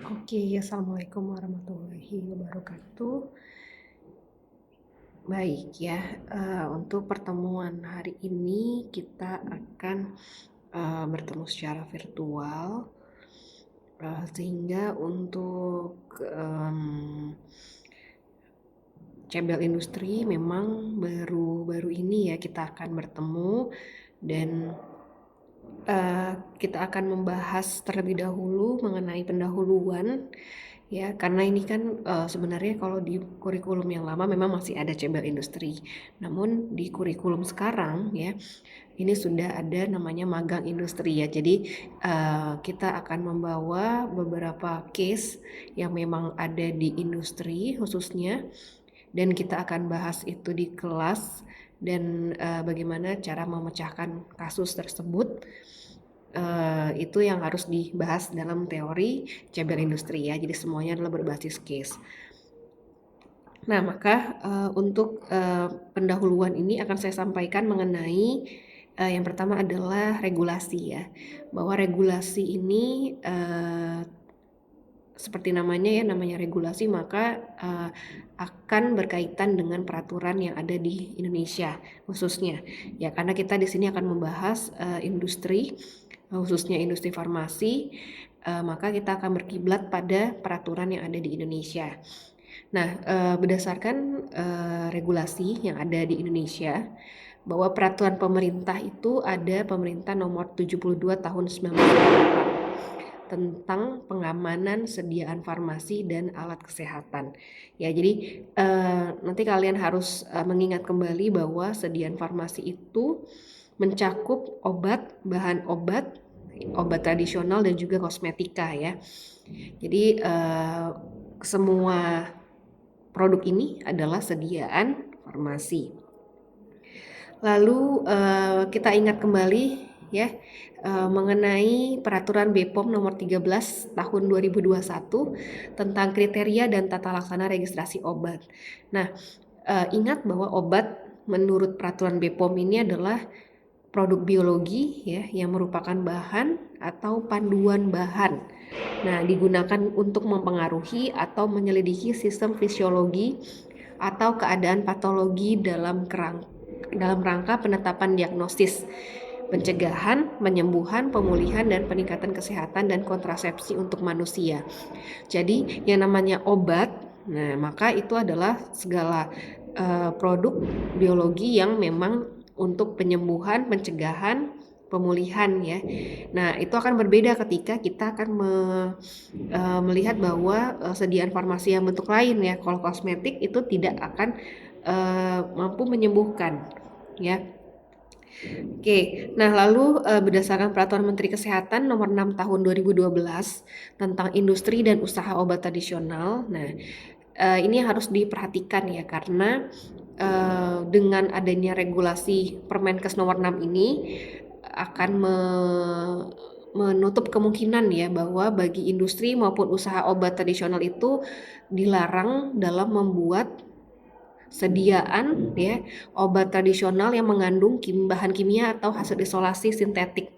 Oke, assalamualaikum warahmatullahi wabarakatuh. Baik ya, untuk pertemuan hari ini kita akan bertemu secara virtual, sehingga untuk Cebel Industri memang baru ini ya kita akan bertemu dan kita akan membahas terlebih dahulu mengenai pendahuluan ya, karena ini kan sebenarnya kalau di kurikulum yang lama memang masih ada Cebel Industri. Namun di kurikulum sekarang ya, ini sudah ada namanya magang industri ya. Jadi kita akan membawa beberapa case yang memang ada di industri khususnya, dan kita akan bahas itu di kelas dan bagaimana cara memecahkan kasus tersebut. Itu yang harus dibahas dalam teori Cebel Industri ya. Jadi semuanya adalah berbasis case. Nah, maka untuk pendahuluan ini akan saya sampaikan mengenai yang pertama adalah regulasi ya. Bahwa regulasi ini seperti namanya ya, namanya regulasi, maka akan berkaitan dengan peraturan yang ada di Indonesia khususnya. Ya, karena kita di sini akan membahas industri, khususnya industri farmasi, maka kita akan berkiblat pada peraturan yang ada di Indonesia. Nah, berdasarkan regulasi yang ada di Indonesia, bahwa peraturan pemerintah itu ada Pemerintah Nomor 72 Tahun 1998 tentang pengamanan sediaan farmasi dan alat kesehatan. Ya, jadi nanti kalian harus mengingat kembali bahwa sediaan farmasi itu mencakup obat, bahan obat, obat tradisional dan juga kosmetika ya. Jadi semua produk ini adalah sediaan farmasi. Lalu kita ingat kembali ya mengenai peraturan BPOM nomor 13 tahun 2021 tentang kriteria dan tata laksana registrasi obat. Nah, ingat bahwa obat menurut peraturan BPOM ini adalah produk biologi ya yang merupakan bahan atau panduan bahan. Nah, digunakan untuk mempengaruhi atau menyelidiki sistem fisiologi atau keadaan patologi dalam rangka penetapan diagnosis, pencegahan, penyembuhan, pemulihan, dan peningkatan kesehatan dan kontrasepsi untuk manusia. Jadi yang namanya obat, nah maka itu adalah segala produk biologi yang memang untuk penyembuhan, pencegahan, pemulihan ya. Nah itu akan berbeda ketika kita akan melihat bahwa sediaan farmasi yang bentuk lain ya. Kalau kosmetik itu tidak akan mampu menyembuhkan ya. Oke, nah lalu berdasarkan Peraturan Menteri Kesehatan Nomor 6 Tahun 2012 tentang industri dan usaha obat tradisional, nah ini harus diperhatikan ya karena dengan adanya regulasi Permenkes Nomor 6 ini akan menutup kemungkinan ya bahwa bagi industri maupun usaha obat tradisional itu dilarang dalam membuat sediaan ya obat tradisional yang mengandung bahan kimia atau hasil isolasi sintetik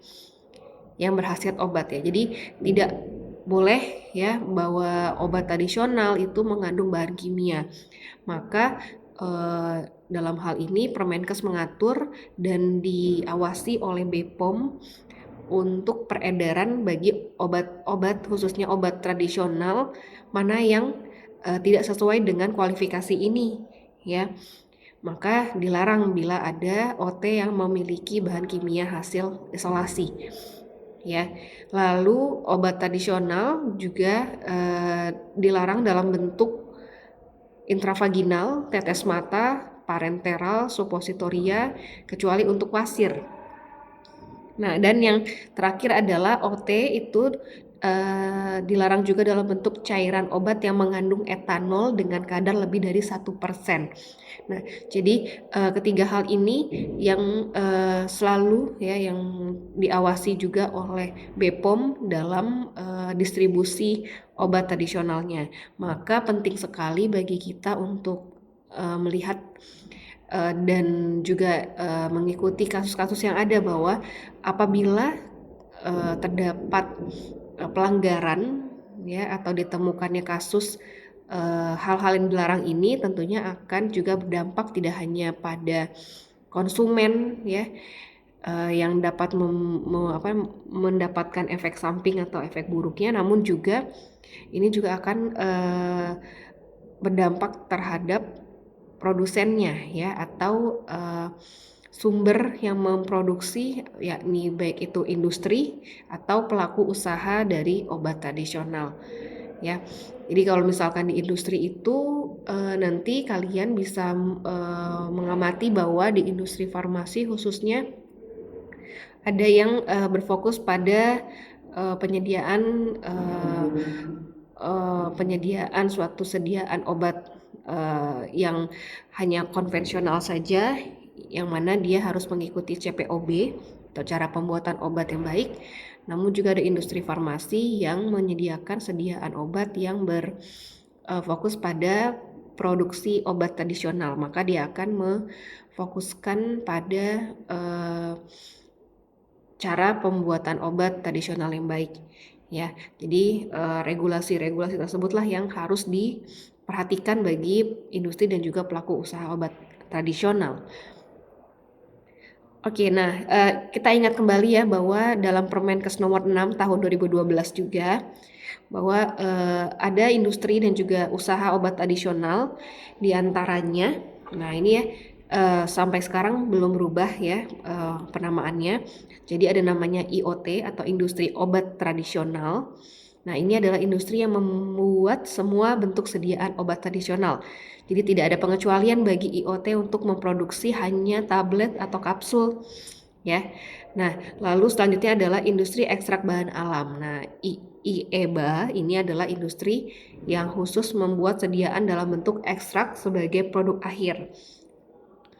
yang berkhasiat obat ya. Jadi tidak boleh ya bahwa obat tradisional itu mengandung bahan kimia. Maka dalam hal ini Permenkes mengatur dan diawasi oleh BPOM untuk peredaran bagi obat-obat khususnya obat tradisional mana yang tidak sesuai dengan kualifikasi ini ya. Maka dilarang bila ada OT yang memiliki bahan kimia hasil isolasi ya. Lalu obat tradisional juga dilarang dalam bentuk intravaginal, tetes mata, parenteral, suppositoria kecuali untuk wasir. Nah, dan yang terakhir adalah OT itu dilarang juga dalam bentuk cairan obat yang mengandung etanol dengan kadar lebih dari 1%. Nah, jadi ketiga hal ini yang selalu ya yang diawasi juga oleh BPOM dalam distribusi obat tradisionalnya. Maka penting sekali bagi kita untuk melihat dan juga mengikuti kasus-kasus yang ada bahwa apabila terdapat pelanggaran ya atau ditemukannya kasus hal-hal yang dilarang ini tentunya akan juga berdampak tidak hanya pada konsumen ya yang dapat mendapatkan efek samping atau efek buruknya, namun juga ini juga akan berdampak terhadap produsennya ya atau sumber yang memproduksi, yakni baik itu industri atau pelaku usaha dari obat tradisional ya. Jadi kalau misalkan di industri itu nanti kalian bisa mengamati bahwa di industri farmasi khususnya ada yang berfokus pada penyediaan suatu sediaan obat yang hanya konvensional saja, yang mana dia harus mengikuti CPOB atau cara pembuatan obat yang baik. Namun juga ada industri farmasi yang menyediakan sediaan obat yang berfokus pada produksi obat tradisional, maka dia akan memfokuskan pada cara pembuatan obat tradisional yang baik ya. Jadi regulasi-regulasi tersebutlah yang harus diperhatikan bagi industri dan juga pelaku usaha obat tradisional. Oke, nah kita ingat kembali ya bahwa dalam Permenkes nomor 6 tahun 2012 juga bahwa ada industri dan juga usaha obat tradisional diantaranya. Nah ini ya sampai sekarang belum berubah ya penamaannya. Jadi ada namanya IoT atau industri obat tradisional. Nah ini adalah industri yang membuat semua bentuk sediaan obat tradisional. Jadi tidak ada pengecualian bagi IoT untuk memproduksi hanya tablet atau kapsul ya. Nah lalu selanjutnya adalah industri ekstrak bahan alam. Nah IEBA ini adalah industri yang khusus membuat sediaan dalam bentuk ekstrak sebagai produk akhir.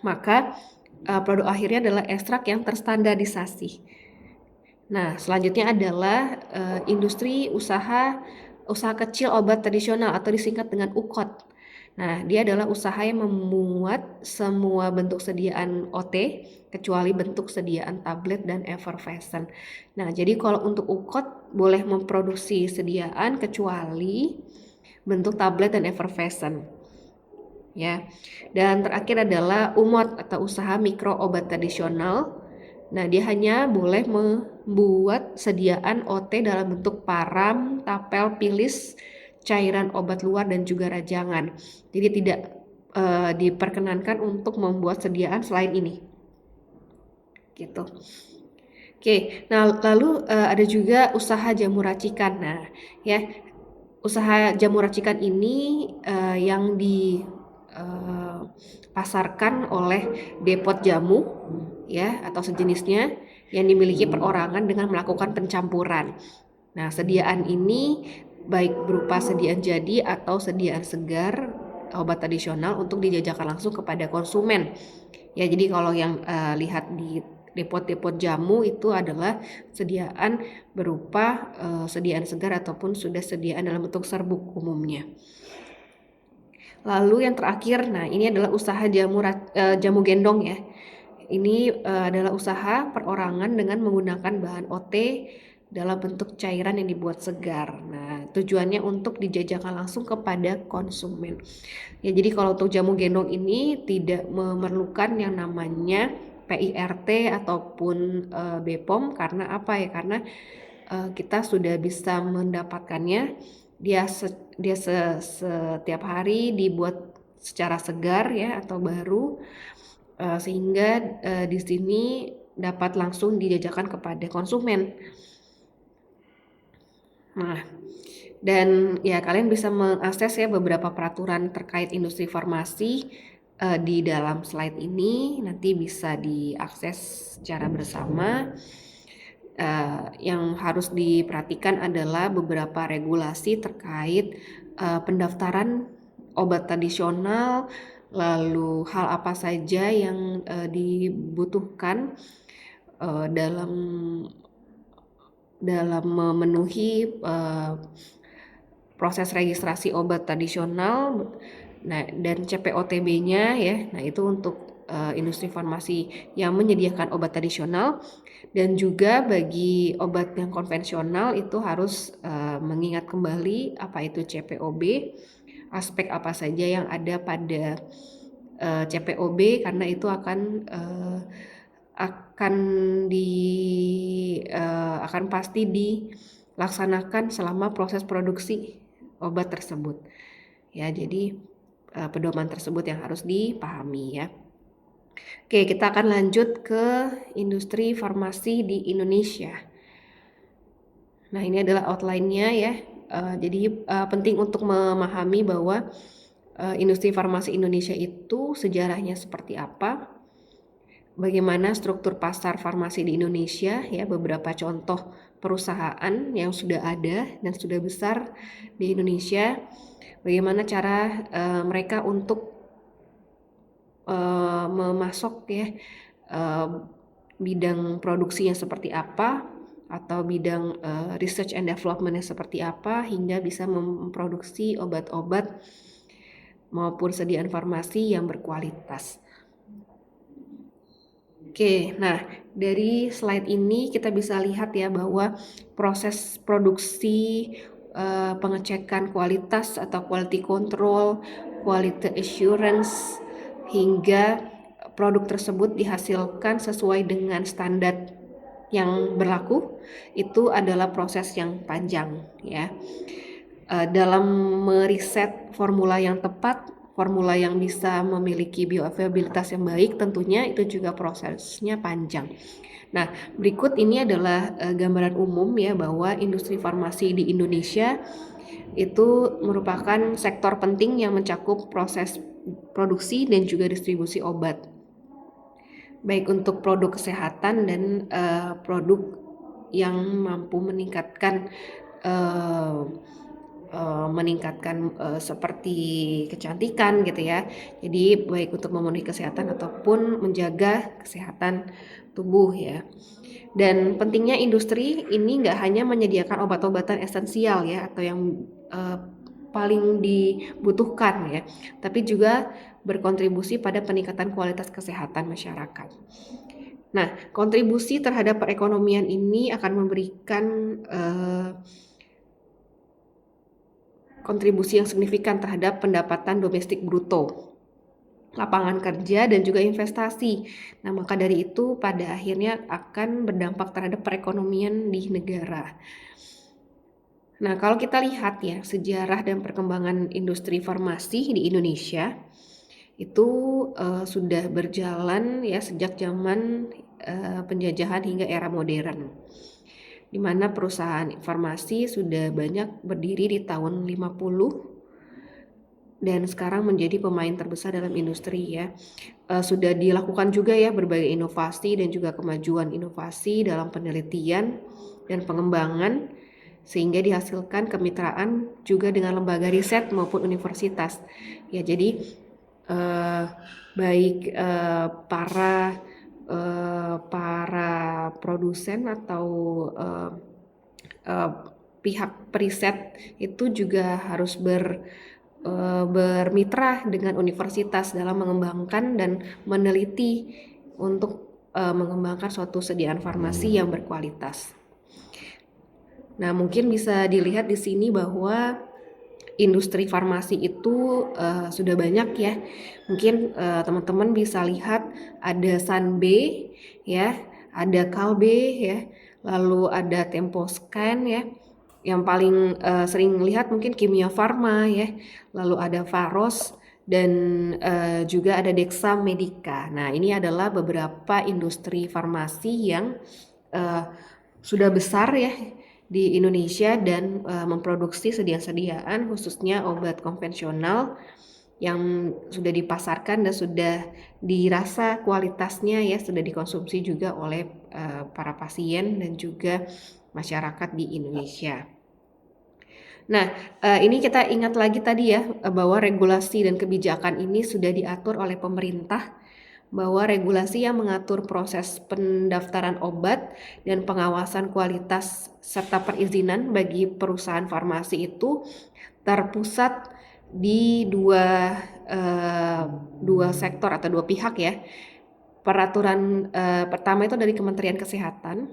Maka produk akhirnya adalah ekstrak yang terstandarisasi. Nah, selanjutnya adalah industri usaha kecil obat tradisional atau disingkat dengan UKOT. Nah, dia adalah usaha yang memuat semua bentuk sediaan OT kecuali bentuk sediaan tablet dan effervescent. Nah, jadi kalau untuk UKOT boleh memproduksi sediaan kecuali bentuk tablet dan effervescent. Ya. Dan terakhir adalah UMOT atau usaha mikro obat tradisional. Nah, dia hanya boleh membuat sediaan OT dalam bentuk param, tapel, pilis, cairan obat luar dan juga rajangan. Jadi tidak diperkenankan untuk membuat sediaan selain ini. Gitu. Oke, nah lalu ada juga usaha jamu racikan. Nah, ya usaha jamu racikan ini yang dipasarkan oleh depot jamu ya atau sejenisnya yang dimiliki perorangan dengan melakukan pencampuran. Nah, sediaan ini baik berupa sediaan jadi atau sediaan segar obat tradisional untuk dijajakan langsung kepada konsumen. Ya, jadi kalau yang lihat di depot-depot jamu itu adalah sediaan berupa sediaan segar ataupun sudah sediaan dalam bentuk serbuk umumnya. Lalu yang terakhir, nah ini adalah usaha jamu gendong ya. Ini adalah usaha perorangan dengan menggunakan bahan OT dalam bentuk cairan yang dibuat segar. Nah, tujuannya untuk dijajakan langsung kepada konsumen. Ya, jadi kalau untuk jamu gendong ini tidak memerlukan yang namanya PIRT ataupun BPOM karena apa ya? Karena kita sudah bisa mendapatkannya. Dia setiap hari dibuat secara segar ya atau baru sehingga di sini dapat langsung dijajakan kepada konsumen. Nah, dan ya kalian bisa mengakses ya beberapa peraturan terkait industri farmasi di dalam slide ini, nanti bisa diakses secara bersama. Yang harus diperhatikan adalah beberapa regulasi terkait pendaftaran obat tradisional, lalu hal apa saja yang dibutuhkan dalam memenuhi proses registrasi obat tradisional. Nah, dan CPOTB-nya ya. Nah, itu untuk industri farmasi yang menyediakan obat tradisional, dan juga bagi obat yang konvensional itu harus mengingat kembali apa itu CPOB, aspek apa saja yang ada pada CPOB, karena itu akan akan pasti dilaksanakan selama proses produksi obat tersebut. Ya, jadi pedoman tersebut yang harus dipahami ya. Oke, kita akan lanjut ke industri farmasi di Indonesia. Nah, ini adalah outline-nya ya. Jadi penting untuk memahami bahwa industri farmasi Indonesia itu sejarahnya seperti apa, bagaimana struktur pasar farmasi di Indonesia ya, beberapa contoh perusahaan yang sudah ada dan sudah besar di Indonesia, bagaimana cara mereka untuk memasok ya, bidang produksinya seperti apa, atau bidang research and development-nya seperti apa, hingga bisa memproduksi obat-obat maupun sediaan farmasi yang berkualitas. Oke, nah dari slide ini kita bisa lihat ya bahwa proses produksi, pengecekan kualitas atau quality control, quality assurance, hingga produk tersebut dihasilkan sesuai dengan standar yang berlaku, itu adalah proses yang panjang ya. Dalam meriset formula yang tepat, formula yang bisa memiliki bioavailabilitas yang baik, tentunya itu juga prosesnya panjang. Nah, berikut ini adalah gambaran umum ya bahwa industri farmasi di Indonesia itu merupakan sektor penting yang mencakup proses produksi dan juga distribusi obat, baik untuk produk kesehatan dan produk yang mampu meningkatkan seperti kecantikan gitu ya. Jadi baik untuk memenuhi kesehatan ataupun menjaga kesehatan tubuh ya. Dan pentingnya industri ini nggak hanya menyediakan obat-obatan esensial ya, atau yang paling dibutuhkan ya, tapi juga berkontribusi pada peningkatan kualitas kesehatan masyarakat. Nah, kontribusi terhadap perekonomian ini akan memberikan kontribusi yang signifikan terhadap pendapatan domestik bruto, lapangan kerja, dan juga investasi. Nah, maka dari itu pada akhirnya akan berdampak terhadap perekonomian di negara. Nah, kalau kita lihat ya sejarah dan perkembangan industri farmasi di Indonesia itu sudah berjalan ya sejak zaman penjajahan hingga era modern, di mana perusahaan farmasi sudah banyak berdiri di tahun 50 dan sekarang menjadi pemain terbesar dalam industri ya. Sudah dilakukan juga ya berbagai inovasi dan juga kemajuan inovasi dalam penelitian dan pengembangan, sehingga dihasilkan kemitraan juga dengan lembaga riset maupun universitas. Ya, jadi baik para produsen atau pihak periset itu juga harus bermitra dengan universitas dalam mengembangkan dan meneliti untuk mengembangkan suatu sediaan farmasi yang berkualitas. Nah, mungkin bisa dilihat di sini bahwa industri farmasi itu sudah banyak ya. Mungkin teman-teman bisa lihat ada Sanbe ya, ada Kalbe ya, lalu ada Temposcan ya. Yang paling sering lihat mungkin Kimia Farma ya, lalu ada Faros, dan juga ada Dexa Medica. Nah, ini adalah beberapa industri farmasi yang sudah besar ya di Indonesia dan memproduksi sediaan-sediaan khususnya obat konvensional yang sudah dipasarkan dan sudah dirasa kualitasnya ya sudah dikonsumsi juga oleh para pasien dan juga masyarakat di Indonesia. Nah, ini kita ingat lagi tadi ya bahwa regulasi dan kebijakan ini sudah diatur oleh pemerintah, bahwa regulasi yang mengatur proses pendaftaran obat dan pengawasan kualitas serta perizinan bagi perusahaan farmasi itu terpusat di dua sektor atau dua pihak ya. Peraturan pertama itu dari Kementerian Kesehatan,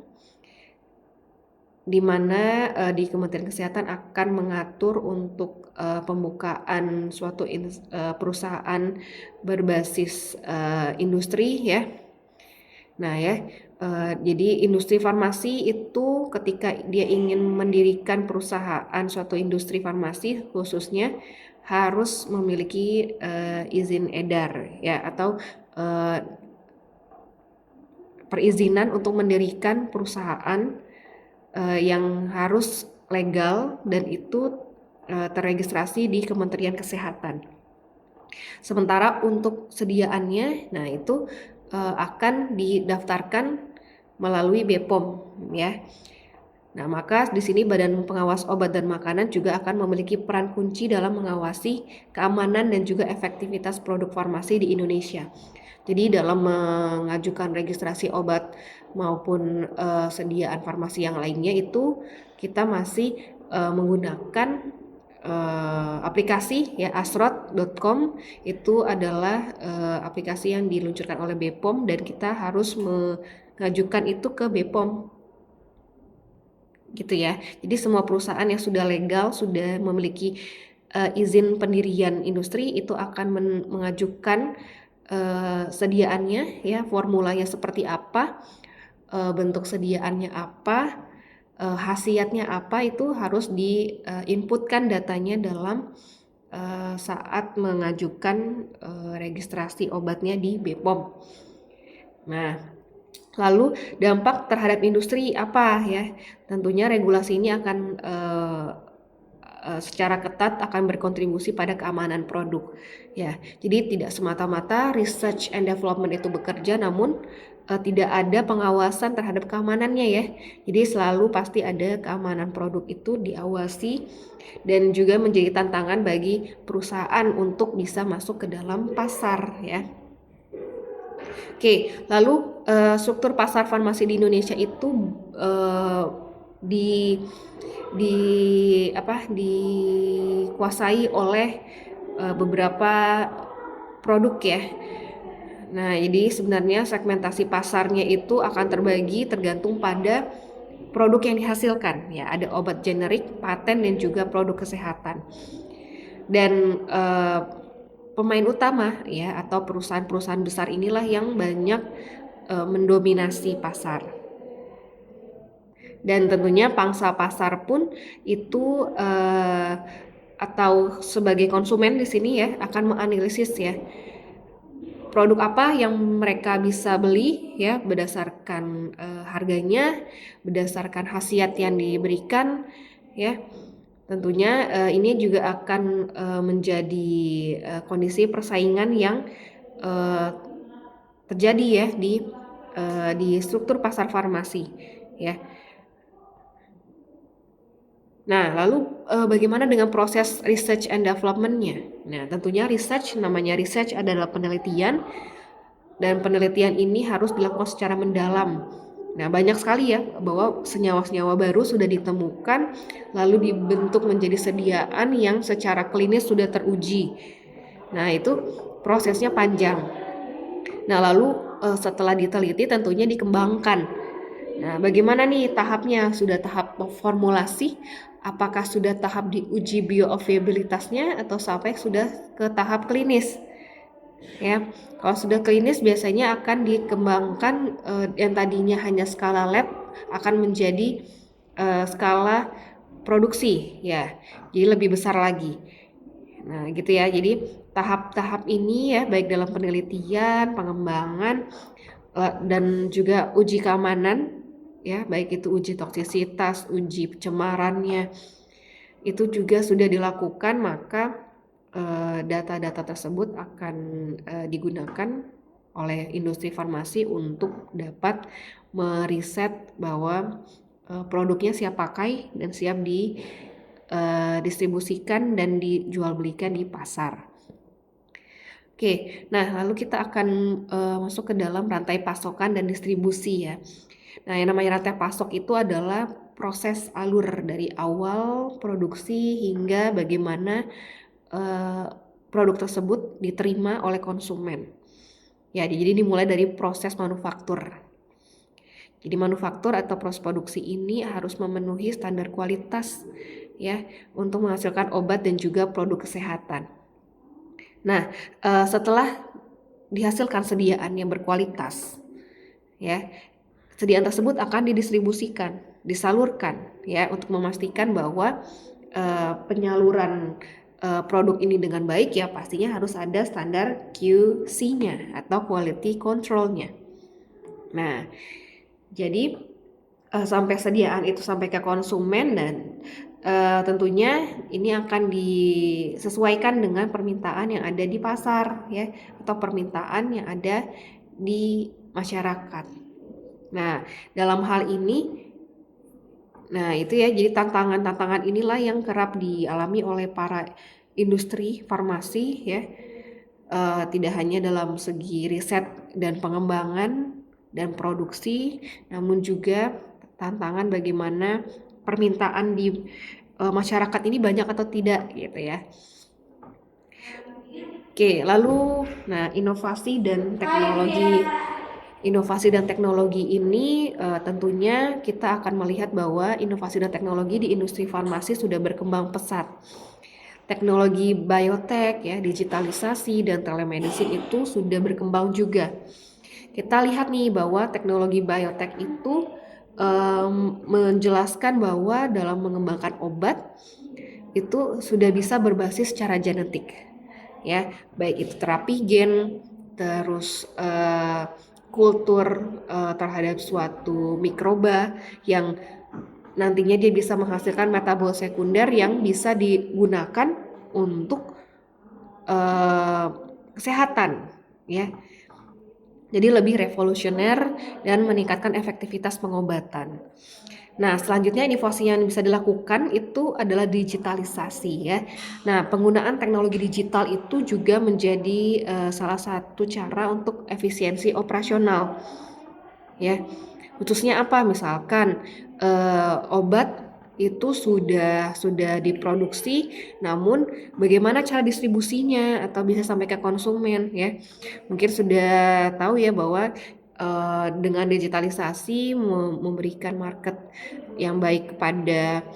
di mana di Kementerian Kesehatan akan mengatur untuk pembukaan suatu perusahaan berbasis industri ya. Nah ya, jadi industri farmasi itu ketika dia ingin mendirikan perusahaan suatu industri farmasi khususnya harus memiliki izin edar ya, atau perizinan untuk mendirikan perusahaan yang harus legal dan itu terregistrasi di Kementerian Kesehatan. Sementara untuk sediaannya, nah itu akan didaftarkan melalui BPOM ya. Nah, maka di sini Badan Pengawas Obat dan Makanan juga akan memiliki peran kunci dalam mengawasi keamanan dan juga efektivitas produk farmasi di Indonesia. Jadi dalam mengajukan registrasi obat maupun sediaan farmasi yang lainnya itu kita masih menggunakan aplikasi ya, asrot.com itu adalah aplikasi yang diluncurkan oleh BPOM dan kita harus mengajukan itu ke BPOM gitu ya. Jadi semua perusahaan yang sudah legal, sudah memiliki izin pendirian industri itu akan mengajukan sediaannya ya, formulanya seperti apa, bentuk sediaannya apa, khasiatnya apa, itu harus diinputkan datanya dalam saat mengajukan registrasi obatnya di BPOM. Nah, lalu dampak terhadap industri apa ya? Tentunya regulasi ini akan secara ketat akan berkontribusi pada keamanan produk ya. Jadi tidak semata-mata research and development itu bekerja, namun tidak ada pengawasan terhadap keamanannya ya. Jadi selalu pasti ada keamanan produk itu diawasi dan juga menjadi tantangan bagi perusahaan untuk bisa masuk ke dalam pasar ya. Oke, lalu struktur pasar farmasi di Indonesia itu dikuasai oleh beberapa produk ya. Nah, jadi sebenarnya segmentasi pasarnya itu akan terbagi tergantung pada produk yang dihasilkan ya. Ada obat generik, paten dan juga produk kesehatan. Dan pemain utama ya atau perusahaan-perusahaan besar inilah yang banyak mendominasi pasar. Dan tentunya pangsa pasar pun itu atau sebagai konsumen di sini ya akan menganalisis ya produk apa yang mereka bisa beli ya berdasarkan harganya, berdasarkan khasiat yang diberikan ya. Tentunya ini juga akan menjadi kondisi persaingan yang terjadi ya di struktur pasar farmasi ya. Nah, lalu bagaimana dengan proses research and development-nya? Nah, tentunya namanya research adalah penelitian, dan penelitian ini harus dilakukan secara mendalam. Nah, banyak sekali ya bahwa senyawa-senyawa baru sudah ditemukan lalu dibentuk menjadi sediaan yang secara klinis sudah teruji. Nah, itu prosesnya panjang. Nah, lalu setelah diteliti tentunya dikembangkan. Nah, bagaimana nih tahapnya? Sudah tahap formulasi? Apakah sudah tahap diuji bioavailabilitasnya atau sampai sudah ke tahap klinis? Ya, kalau sudah klinis biasanya akan dikembangkan yang tadinya hanya skala lab akan menjadi skala produksi ya, jadi lebih besar lagi. Nah gitu ya, jadi tahap-tahap ini ya baik dalam penelitian, pengembangan dan juga uji keamanan ya, baik itu uji toksisitas, uji pencemarannya itu juga sudah dilakukan, maka data-data tersebut akan digunakan oleh industri farmasi untuk dapat meriset bahwa produknya siap pakai dan siap didistribusikan dan dijual belikan di pasar. Oke, nah lalu kita akan masuk ke dalam rantai pasokan dan distribusi ya. Nah, yang namanya rantai pasok itu adalah proses alur dari awal produksi hingga bagaimana produk tersebut diterima oleh konsumen. Ya, jadi dimulai dari proses manufaktur. Jadi manufaktur atau proses produksi ini harus memenuhi standar kualitas ya untuk menghasilkan obat dan juga produk kesehatan. Nah, setelah dihasilkan sediaan yang berkualitas, ya, sediaan tersebut akan didistribusikan, disalurkan, ya, untuk memastikan bahwa penyaluran produk ini dengan baik, ya, pastinya harus ada standar QC-nya atau quality control-nya. Nah, jadi sampai sediaan itu sampai ke konsumen dan tentunya ini akan disesuaikan dengan permintaan yang ada di pasar ya atau permintaan yang ada di masyarakat. Nah, dalam hal ini itu ya, jadi tantangan-tantangan inilah yang kerap dialami oleh para industri farmasi ya. Tidak hanya dalam segi riset dan pengembangan dan produksi, namun juga tantangan bagaimana permintaan di masyarakat ini banyak atau tidak gitu ya. Oke, lalu inovasi dan teknologi ini tentunya kita akan melihat bahwa inovasi dan teknologi di industri farmasi sudah berkembang pesat. Teknologi biotek ya, digitalisasi dan telemedicine itu sudah berkembang juga. Kita lihat nih bahwa teknologi biotek itu menjelaskan bahwa dalam mengembangkan obat itu sudah bisa berbasis secara genetik ya, baik itu terapi gen, terus kultur terhadap suatu mikroba yang nantinya dia bisa menghasilkan metabol sekunder yang bisa digunakan untuk kesehatan ya. Jadi lebih revolusioner dan meningkatkan efektivitas pengobatan. Nah, selanjutnya inovasi yang bisa dilakukan itu adalah digitalisasi ya. Nah, penggunaan teknologi digital itu juga menjadi salah satu cara untuk efisiensi operasional ya. Khususnya apa? Misalkan obat itu sudah diproduksi, namun bagaimana cara distribusinya atau bisa sampai ke konsumen ya. Mungkin sudah tahu ya bahwa dengan digitalisasi memberikan market yang baik kepada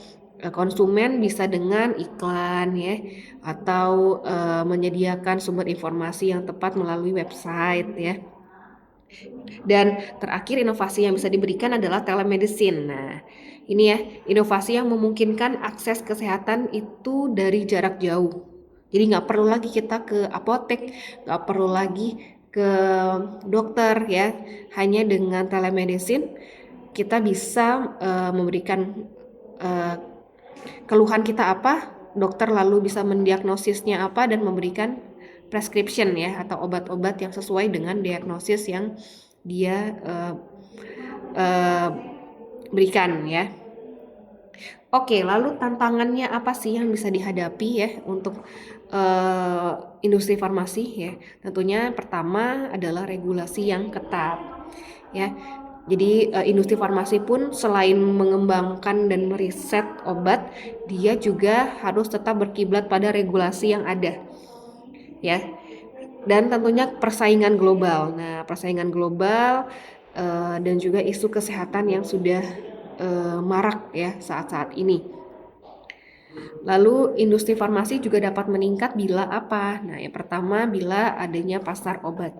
konsumen bisa dengan iklan ya atau menyediakan sumber informasi yang tepat melalui website ya. Dan terakhir inovasi yang bisa diberikan adalah telemedicine. Nah, ini ya, inovasi yang memungkinkan akses kesehatan itu dari jarak jauh. Jadi nggak perlu lagi kita ke apotek, nggak perlu lagi ke dokter ya. Hanya dengan telemedicine kita bisa memberikan keluhan kita apa, dokter lalu bisa mendiagnosisnya apa dan memberikan prescription ya atau obat-obat yang sesuai dengan diagnosis yang dia berikan ya. Oke, lalu tantangannya apa sih yang bisa dihadapi ya untuk industri farmasi ya? Tentunya pertama adalah regulasi yang ketat ya. Jadi industri farmasi pun selain mengembangkan dan meriset obat, dia juga harus tetap berkiblat pada regulasi yang ada ya. Dan tentunya persaingan global. Nah, persaingan global dan juga isu kesehatan yang sudah marak ya saat-saat ini. Lalu industri farmasi juga dapat meningkat bila apa? Nah, yang pertama bila adanya pasar obat.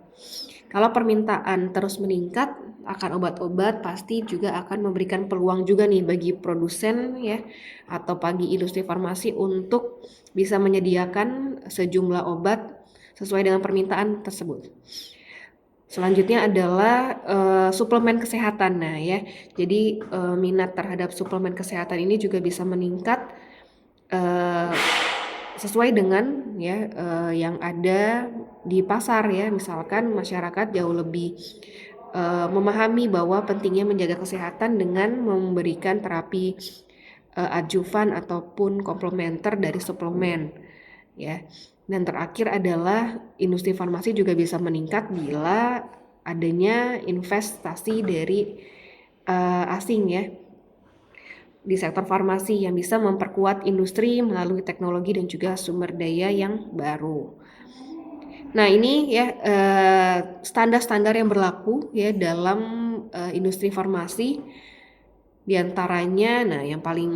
Kalau permintaan terus meningkat akan obat-obat pasti juga akan memberikan peluang juga nih bagi produsen ya atau bagi industri farmasi untuk bisa menyediakan sejumlah obat sesuai dengan permintaan tersebut. Selanjutnya adalah suplemen kesehatan. Nah ya, jadi minat terhadap suplemen kesehatan ini juga bisa meningkat sesuai dengan ya yang ada di pasar ya. Misalkan masyarakat jauh lebih memahami bahwa pentingnya menjaga kesehatan dengan memberikan terapi adjuvan ataupun komplementer dari suplemen ya. Dan terakhir adalah industri farmasi juga bisa meningkat bila adanya investasi dari asing ya. di sektor farmasi yang bisa memperkuat industri melalui teknologi dan juga sumber daya yang baru. Nah, ini ya standar-standar yang berlaku ya dalam industri farmasi. Di antaranya, nah yang paling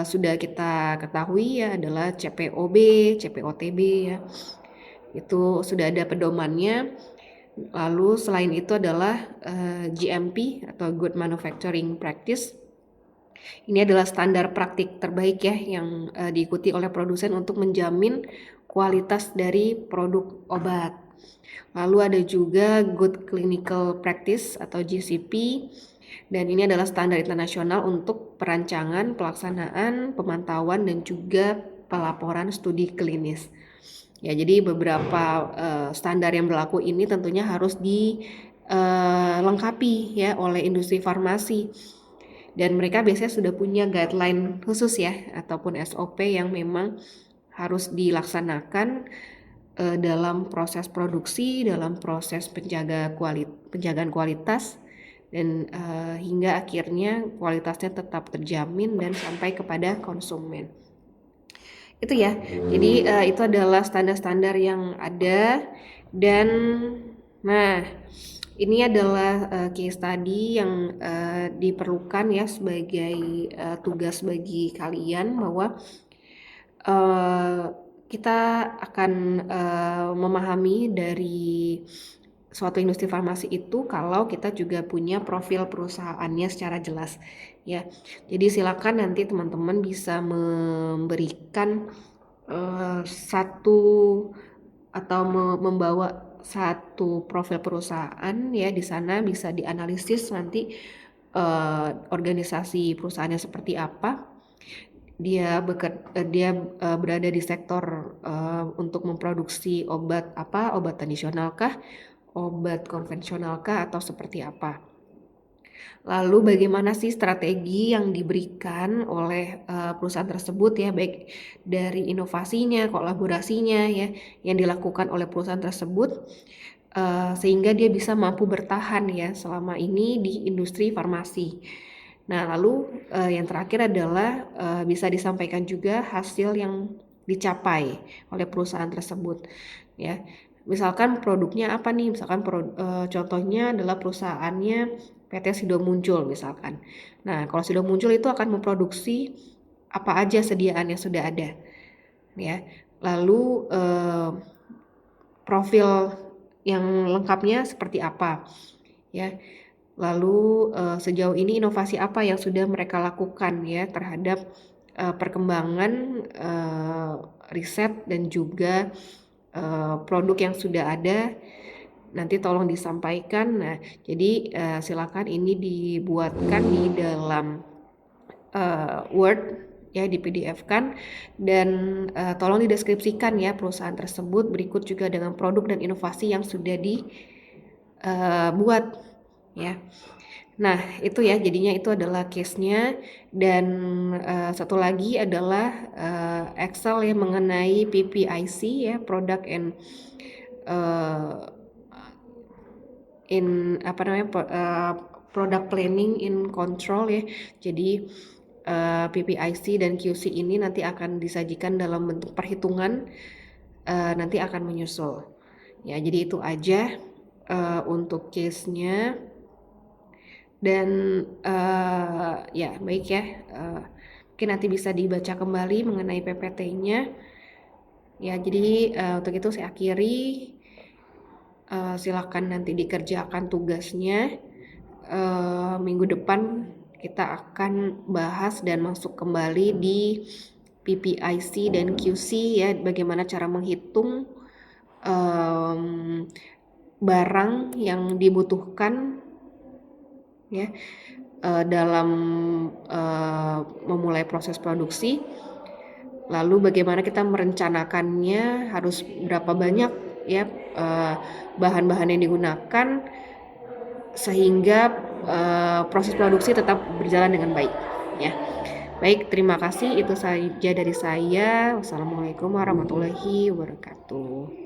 sudah kita ketahui ya adalah CPOB, CPOTB ya. Itu sudah ada pedomannya. Lalu selain itu adalah GMP atau Good Manufacturing Practice. Ini adalah standar praktik terbaik ya yang diikuti oleh produsen untuk menjamin kualitas dari produk obat. Lalu ada juga Good Clinical Practice atau GCP, dan ini adalah standar internasional untuk perancangan, pelaksanaan, pemantauan, dan juga pelaporan studi klinis. Ya, jadi beberapa standar yang berlaku ini tentunya harus dilengkapi ya oleh industri farmasi. Dan mereka biasanya sudah punya guideline khusus ya ataupun SOP yang memang harus dilaksanakan dalam proses produksi, dalam proses penjagaan kualitas, dan hingga akhirnya kualitasnya tetap terjamin dan sampai kepada konsumen. Itu ya. Jadi itu adalah standar-standar yang ada. Dan nah, ini adalah case study yang diperlukan ya sebagai tugas bagi kalian, bahwa kita akan memahami dari suatu industri farmasi itu kalau kita juga punya profil perusahaannya secara jelas ya. Jadi silakan nanti teman-teman bisa memberikan satu atau membawa satu profil perusahaan ya. Di sana bisa dianalisis nanti organisasi perusahaannya seperti apa. Dia berada di sektor untuk memproduksi obat apa, obat tradisional kah, obat konvensional kah, atau seperti apa. Lalu bagaimana sih strategi yang diberikan oleh perusahaan tersebut ya, baik dari inovasinya, kolaborasinya ya yang dilakukan oleh perusahaan tersebut sehingga dia bisa mampu bertahan ya selama ini di industri farmasi. Nah, lalu yang terakhir adalah bisa disampaikan juga hasil yang dicapai oleh perusahaan tersebut ya. Misalkan produknya apa nih? Misalkan contohnya adalah perusahaannya PT Sido Muncul misalkan. Nah, kalau Sido Muncul itu akan memproduksi apa aja sediaan yang sudah ada ya. Lalu profil yang lengkapnya seperti apa ya. Lalu sejauh ini inovasi apa yang sudah mereka lakukan ya terhadap perkembangan riset dan juga produk yang sudah ada, nanti tolong disampaikan. Nah, jadi silakan ini dibuatkan di dalam Word ya, di PDF kan, dan tolong dideskripsikan ya perusahaan tersebut berikut juga dengan produk dan inovasi yang sudah dibuat ya. Nah, itu ya, jadinya itu adalah case-nya. Dan satu lagi adalah Excel ya mengenai PPIC ya, product and product planning in control ya. Jadi PPIC dan QC ini nanti akan disajikan dalam bentuk perhitungan, nanti akan menyusul ya. Jadi itu aja untuk case-nya. Dan ya baik ya, mungkin nanti bisa dibaca kembali mengenai PPT-nya ya. Jadi untuk itu saya akhiri, silakan nanti dikerjakan tugasnya. Minggu depan kita akan bahas dan masuk kembali di PPIC dan QC ya, bagaimana cara menghitung barang yang dibutuhkan ya dalam memulai proses produksi. Lalu bagaimana kita merencanakannya, harus berapa banyak ya bahan-bahan yang digunakan sehingga proses produksi tetap berjalan dengan baik ya. Baik, terima kasih, itu saja dari saya. Wassalamualaikum warahmatullahi wabarakatuh.